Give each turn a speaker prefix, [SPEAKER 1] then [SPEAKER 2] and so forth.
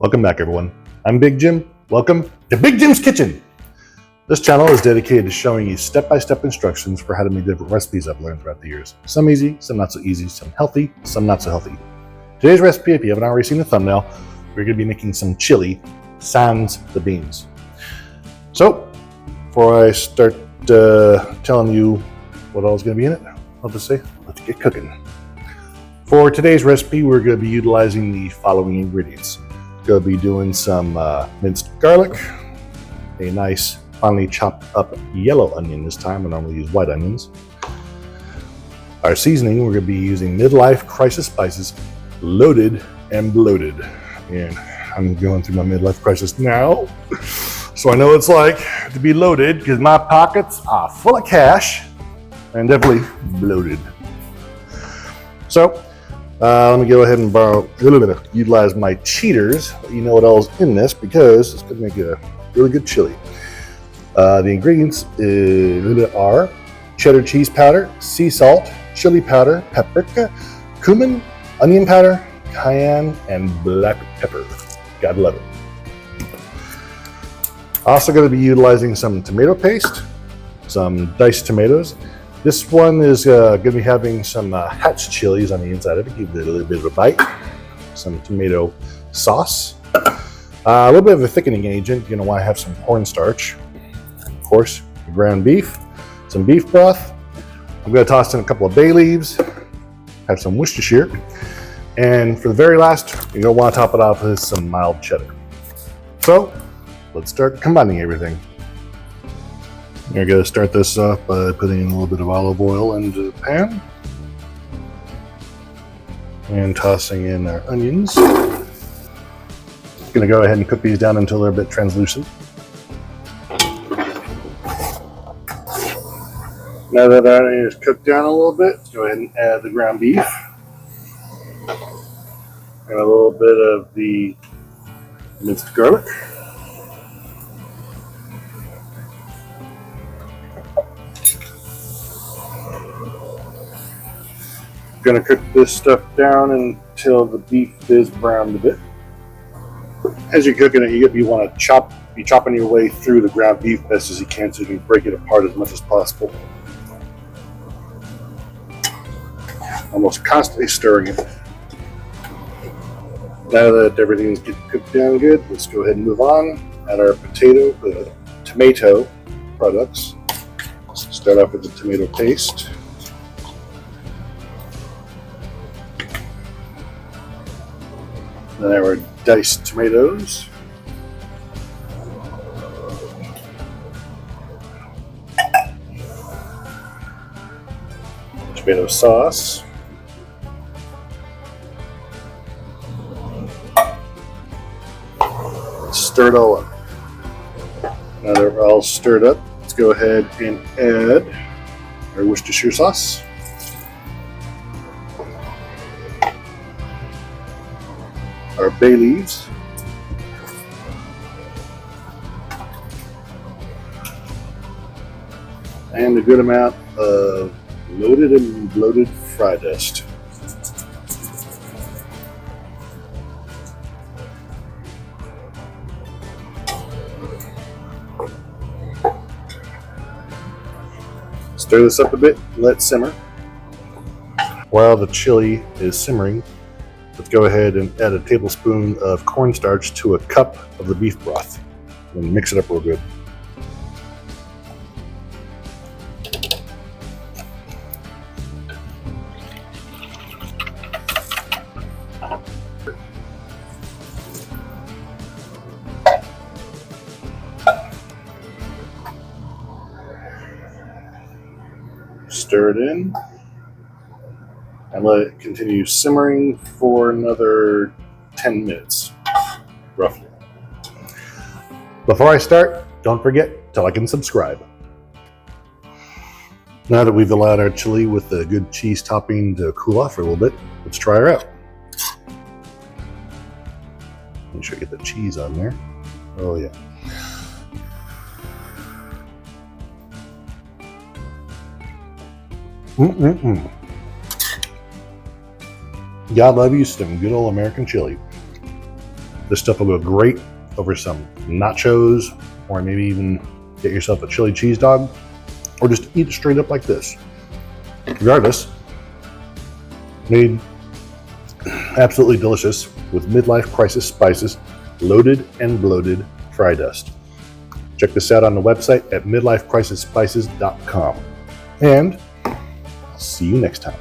[SPEAKER 1] Welcome back, everyone. I'm Big Jim. Welcome to Big Jim's Kitchen. This channel is dedicated to showing you step-by-step instructions for how to make different recipes I've learned throughout the years. Some easy, some not so easy, some healthy, some not so healthy. Today's recipe, if you haven't already seen the thumbnail, we're going to be making some chili sans the beans. So, before I start telling you what all is going to be in it, I'll just say, let's get cooking. For today's recipe, we're going to be utilizing the following ingredients. Going to be doing some minced garlic, a nice finely chopped up yellow onion this time. I normally use white onions. Our seasoning, we're going to be using midlife crisis spices, loaded and bloated. And I'm going through my midlife crisis now, so I know it's like to be loaded because my pockets are full of cash and definitely bloated. So let me go ahead and borrow a little bit of utilize my cheaters. Let you know what else is in this because it's going to make a really good chili. The ingredients are cheddar cheese powder, sea salt, chili powder, paprika, cumin, onion powder, cayenne, and black pepper. Gotta love it. Also going to be utilizing some tomato paste, some diced tomatoes. This one is going to be having some hatch chilies on the inside of it, give it a little bit of a bite. Some tomato sauce, a little bit of a thickening agent. You're going to want to have some cornstarch. Of course, ground beef, some beef broth. I'm going to toss in a couple of bay leaves, have some worcestershire, and for the very last, you're going to want to top it off with some mild cheddar. So, let's start combining everything. You're going to start this off by putting in a little bit of olive oil into the pan and tossing in our onions. Going to go ahead and cook these down until they're a bit translucent. Now that our onion is cooked down a little bit, go ahead and add the ground beef and a little bit of the minced garlic. Going to cook this stuff down until the beef is browned a bit. As you're cooking it, you want to be chopping your way through the ground beef best as you can so you can break it apart as much as possible. Almost constantly stirring it. Now that everything's getting cooked down good, let's go ahead and move on. Add our tomato products. Let's start off with the tomato paste. Then our diced tomatoes. Tomato sauce. Stir it all up. Now they're all stirred up, let's go ahead and add our Worcestershire sauce. Our bay leaves. And a good amount of loaded and bloated fry dust. Stir this up a bit, let it simmer. While the chili is simmering, let's go ahead and add a tablespoon of cornstarch to a cup of the beef broth and mix it up real good. Stir it in and let it continue simmering for another 10 minutes, roughly. Before I start, don't forget to like and subscribe. Now that we've allowed our chili with the good cheese topping to cool off for a little bit, let's try her out. Make sure I get the cheese on there. Oh yeah. God love you some good old American chili. This stuff will go great over some nachos, or maybe even get yourself a chili cheese dog, or just eat it straight up like this. Regardless, made absolutely delicious with midlife crisis spices, loaded and bloated fry dust. Check this out on the website at midlifecrisisspices.com. And I'll see you next time.